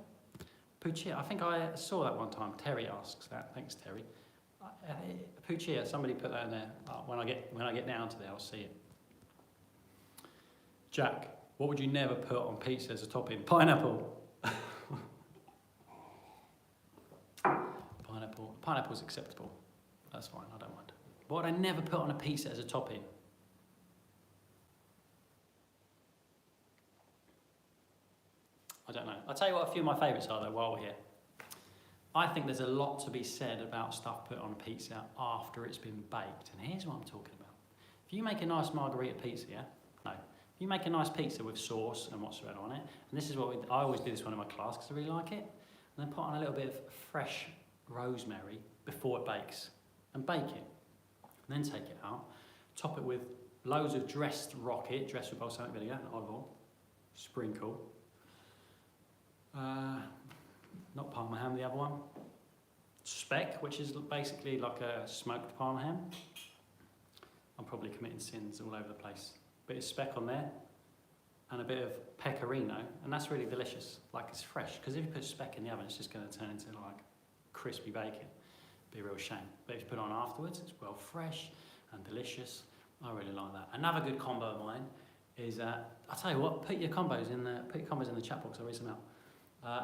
Puccia, I think I saw that one time. Terry asks that. Thanks, Terry. Puccia, somebody put that in there. When I get down to there, I'll see it. Jack, what would you never put on pizza as a topping? Pineapple. Pineapple's acceptable. That's fine, I don't mind. What would I never put on a pizza as a topping? I don't know. I'll tell you what a few of my favourites are though while we're here. I think there's a lot to be said about stuff put on a pizza after it's been baked. And here's what I'm talking about. If you make a nice margherita pizza, yeah? No. If you make a nice pizza with sauce and mozzarella on it, and this is what I always do this one in my class because I really like it, and then put on a little bit of fresh rosemary before it bakes, and bake it. And then take it out, top it with loads of dressed rocket, dressed with balsamic vinegar, olive oil, sprinkle. Not parma ham, the other one. Speck, which is basically like a smoked parma ham. I'm probably committing sins all over the place. Bit of speck on there, and a bit of pecorino, and that's really delicious. Like it's fresh, because if you put speck in the oven, it's just going to turn into like crispy bacon. Be a real shame. But if you put it on afterwards, it's well fresh and delicious. I really like that. Another good combo of mine is, I'll tell you what, put your combos in the chat box. I'll read some out.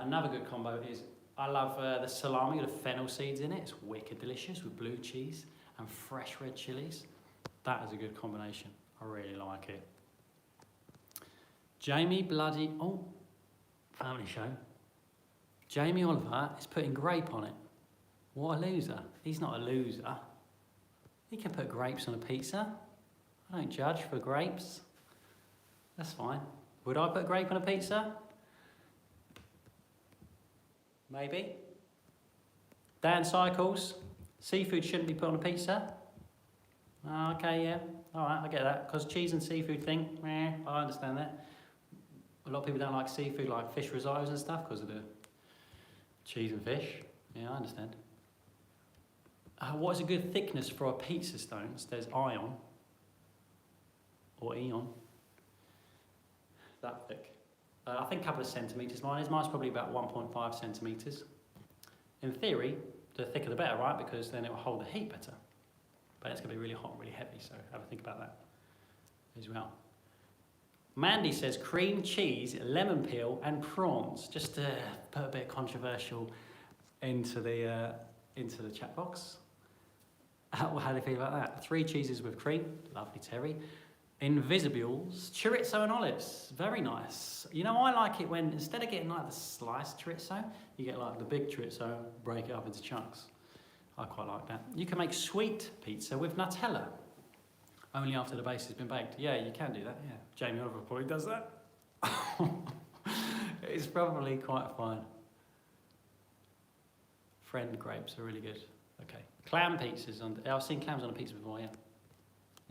Another good combo is, I love the salami with the fennel seeds in it. It's wicked delicious with blue cheese and fresh red chilies. That is a good combination. I really like it. Jamie family show. Jamie Oliver is putting grape on it. What a loser. He's not a loser. He can put grapes on a pizza. I don't judge for grapes. That's fine. Would I put grape on a pizza? Maybe. Dan Cycles. Seafood shouldn't be put on a pizza. Oh, okay, yeah. All right, I get that. Because cheese and seafood thing, I understand that. A lot of people don't like seafood, like fish risottos and stuff, because of the cheese and fish. Yeah, I understand. What is a good thickness for a pizza stone? There's ion, or eon. That thick. I think a couple of centimetres mine is. Mine's probably about 1.5 centimetres. In theory, the thicker the better, right? Because then it will hold the heat better. But it's going to be really hot and really heavy, so have a think about that as well. Mandy says cream cheese, lemon peel and prawns. Just to put a bit controversial into the chat box. How do you feel about that? 3 cheeses with cream, lovely Terry. Invisibles, chorizo and olives, very nice. You know, I like it when instead of getting like the sliced chorizo, you get like the big chorizo, break it up into chunks. I quite like that. You can make sweet pizza with Nutella. Only after the base has been baked. Yeah, you can do that, yeah. Jamie Oliver probably does that. It's probably quite fun. Friend grapes are really good. Okay. Clam pizzas. I've seen clams on a pizza before, yeah.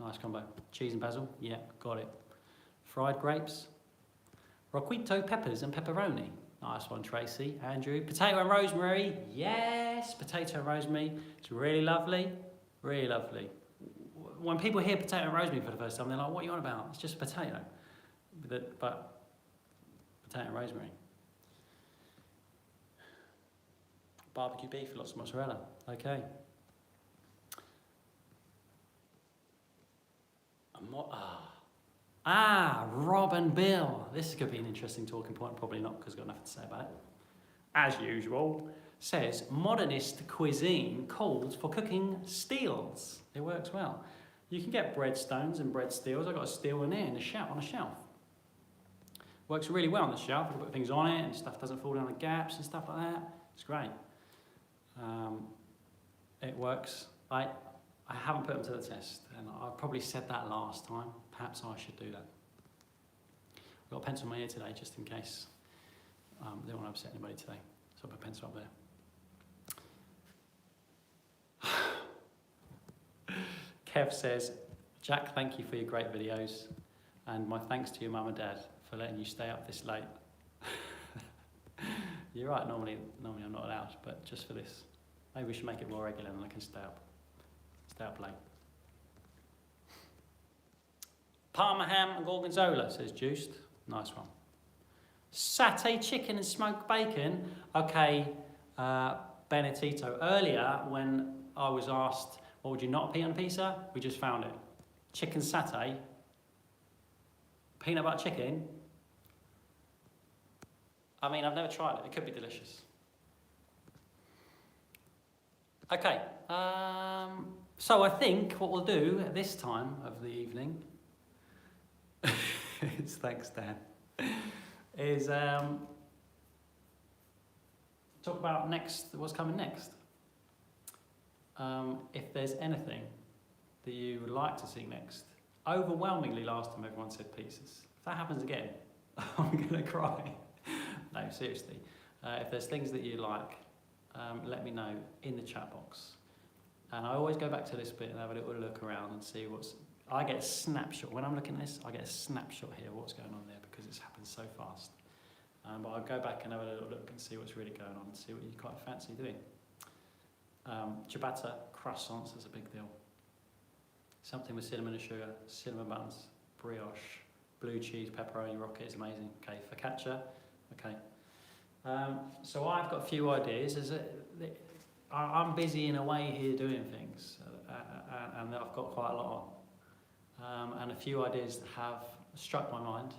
Nice combo. Cheese and basil, yeah, got it. Fried grapes. Roquito peppers and pepperoni. Nice one, Tracy. Andrew. Potato and rosemary. Yes, potato and rosemary. It's really lovely. Really lovely. When people hear potato and rosemary for the first time, they're like, what are you on about? It's just a potato. But potato and rosemary. Barbecue beef, lots of mozzarella. Okay. Rob and Bill. This could be an interesting talking point. Probably not, because I've got nothing to say about it. As usual, says modernist cuisine calls for cooking steels. It works well. You can get breadstones and bread steels. I've got a steel in there on a shelf. Works really well on the shelf. You can put things on it and stuff doesn't fall down the gaps and stuff like that. It's great. It works. I haven't put them to the test, and I probably said that last time. Perhaps I should do that. I've got a pencil in my ear today, just in case. I don't want to upset anybody today, so I put a pencil up there. Kev says, Jack, thank you for your great videos, and my thanks to your mum and dad for letting you stay up this late. You're right, normally I'm not allowed, but just for this. Maybe we should make it more regular and I can stay up late. Parma ham and gorgonzola, says Juiced. Nice one. Satay chicken and smoked bacon. Okay, Benedito. Earlier, when I was asked, what would you not put on a pizza? We just found it. Chicken satay. Peanut butter chicken. I mean, I've never tried it. It could be delicious. Okay. So I think what we'll do at this time of the evening, it's thanks Dan, is talk about what's coming next. If there's anything that you would like to see next. Overwhelmingly last time everyone said pizzas. If that happens again, I'm gonna cry. No, seriously. If there's things that you like, let me know in the chat box. And I always go back to this bit and have a little look around and see I get a snapshot. When I'm looking at this, I get a snapshot here of what's going on there because it's happened so fast. But I'll go back and have a little look and see what's really going on and see what you quite fancy doing. Ciabatta, croissants is a big deal. Something with cinnamon and sugar, cinnamon buns, brioche, blue cheese, pepperoni rocket is amazing. Okay, focaccia. Okay. So I've got a few ideas. I'm busy in a way here doing things, and I've got quite a lot on. And a few ideas that have struck my mind,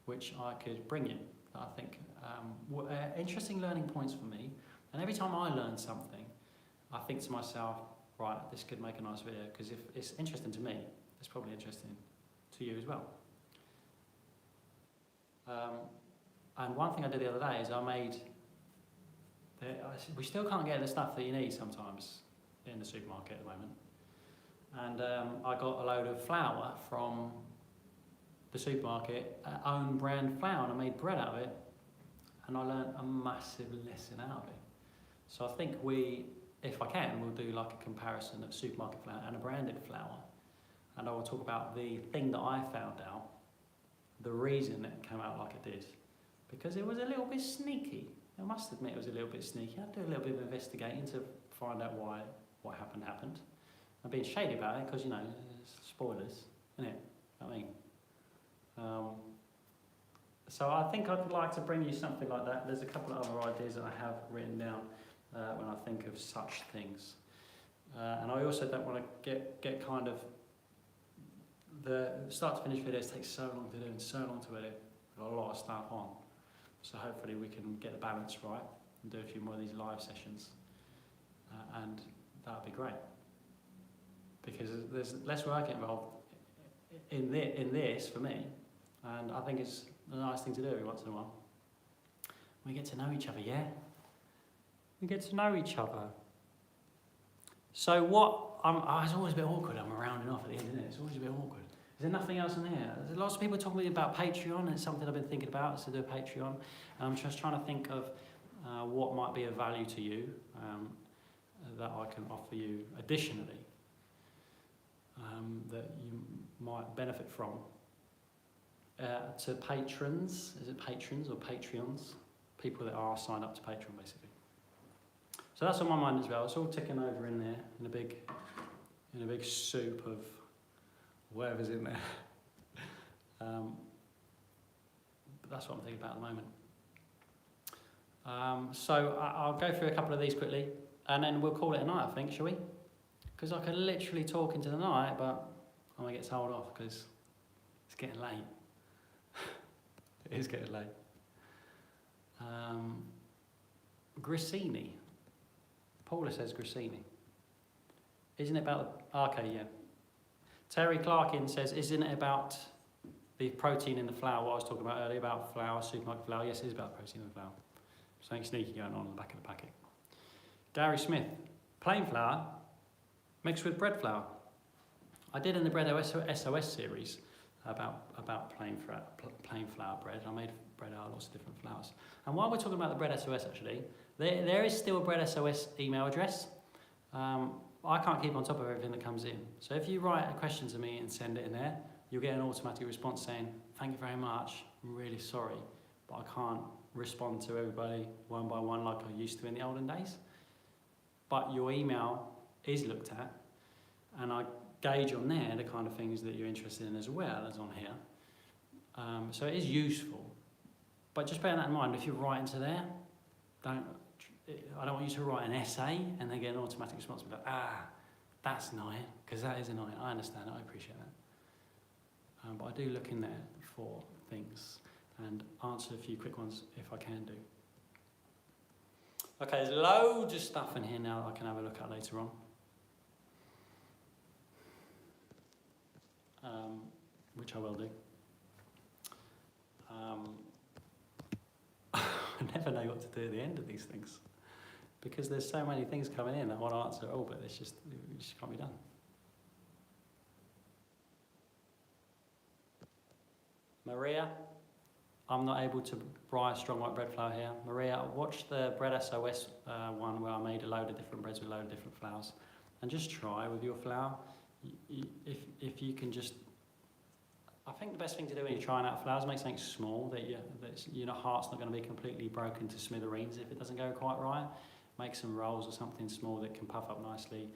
which I could bring you. I think were interesting learning points for me. And every time I learn something, I think to myself, right, this could make a nice video, because if it's interesting to me, it's probably interesting to you as well. And one thing I did the other day is we still can't get the stuff that you need sometimes in the supermarket at the moment. And I got a load of flour from the supermarket, own brand flour, and I made bread out of it. And I learned a massive lesson out of it. So I think if I can, we'll do like a comparison of supermarket flour and a branded flour. And I will talk about the thing that I found out, the reason it came out like it did. Because it was a little bit sneaky. I must admit it was a little bit sneaky. I had to do a little bit of investigating to find out why what happened. I'm being shady about it because, spoilers, isn't it? I mean, so I think I'd like to bring you something like that. There's a couple of other ideas that I have written down. when I think of such things. And I also don't want to get kind of the start to finish videos takes so long to do and so long to edit. Got a lot of stuff on, so hopefully we can get the balance right and do a few more of these live sessions, and that would be great because there's less work involved in this for me, and I think it's a nice thing to do every once in a while. We get to know each other, yeah? We get to know each other. So it's always a bit awkward. I'm rounding off at the end, isn't it? It's always a bit awkward. Is there nothing else in here? There's lots of people talking to me about Patreon. It's something I've been thinking about, is to do a Patreon. And I'm just trying to think of what might be of value to you that I can offer you additionally that you might benefit from. To patrons, is it patrons or Patreons? People that are signed up to Patreon, basically. So that's on my mind as well. It's all ticking over in there in a big soup of whatever's in there. But that's what I'm thinking about at the moment. So I'll go through a couple of these quickly, and then we'll call it a night, I think, shall we? Because I could literally talk into the night, but I'm going to get told off because it's getting late. It is getting late. Grissini. Paula says Grissini. Isn't it about... Okay, yeah. Terry Clarkin says, isn't it about the protein in the flour, what I was talking about earlier, about flour, supermarket flour? Yes, it is about protein in the flour. Something sneaky going on the back of the packet. Gary Smith, plain flour mixed with bread flour. I did in the Bread SOS series about plain flour bread. I made bread out of lots of different flours. And while we're talking about the Bread SOS, actually, there is still a Bread SOS email address. I can't keep on top of everything that comes in. So if you write a question to me and send it in there, you'll get an automatic response saying, thank you very much, I'm really sorry, but I can't respond to everybody one by one like I used to in the olden days. But your email is looked at, and I gauge on there the kind of things that you're interested in as well as on here. So it is useful. But just bear that in mind, if you're writing to there, I don't want you to write an essay and then get an automatic response and be like, that's annoying, because that is annoying. I understand it, I appreciate that. But I do look in there for things and answer a few quick ones if I can do. Okay, there's loads of stuff in here now that I can have a look at later on. Which I will do. I never know what to do at the end of these things because there's so many things coming in that I want to answer all, but it just can't be done. Maria, I'm not able to buy strong white bread flour here. Maria, watch the Bread SOS one where I made a load of different breads with a load of different flours, and just try with your flour. If you can just, I think the best thing to do when you're trying out flours is make something small that your heart's not going to be completely broken to smithereens if it doesn't go quite right. Make some rolls or something small that can puff up nicely.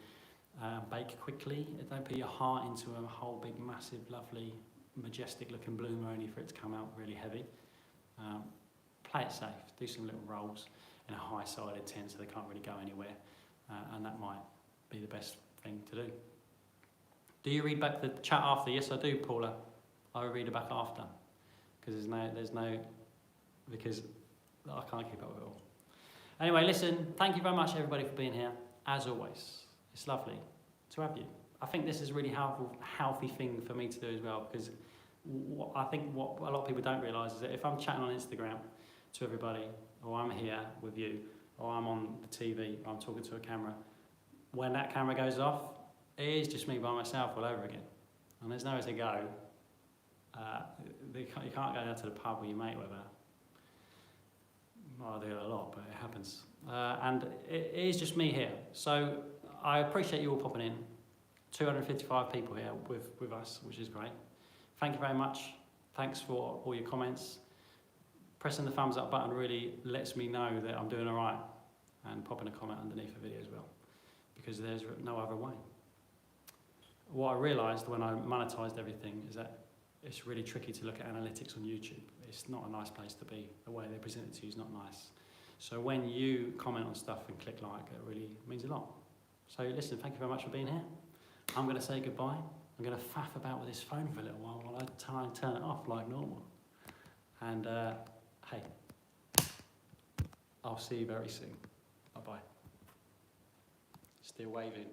Bake quickly. Don't put your heart into a whole big, massive, lovely, majestic looking bloomer only for it to come out really heavy. Play it safe. Do some little rolls in a high-sided tin so they can't really go anywhere. And that might be the best thing to do. Do you read back the chat after? Yes, I do, Paula. I will read it back after because because I can't keep up with it all. Anyway, listen, thank you very much everybody for being here. As always, it's lovely to have you. I think this is a really healthy thing for me to do as well because I think what a lot of people don't realise is that if I'm chatting on Instagram to everybody, or I'm here with you, or I'm on the TV, or I'm talking to a camera, when that camera goes off, it is just me by myself all over again. And there's nowhere to go. You can't go down to the pub with your mate, whatever. Well, I do it a lot, but it happens. And it is just me here. So I appreciate you all popping in. 255 people here with us, which is great. Thank you very much. Thanks for all your comments. Pressing the thumbs up button really lets me know that I'm doing all right, and popping a comment underneath the video as well, because there's no other way. What I realised when I monetised everything is that it's really tricky to look at analytics on YouTube. It's not a nice place to be. The way they present it to you is not nice. So when you comment on stuff and click like, it really means a lot. So listen, thank you very much for being here. I'm going to say goodbye. I'm going to faff about with this phone for a little while I try and turn it off like normal. And hey, I'll see you very soon. Bye-bye. Still waving.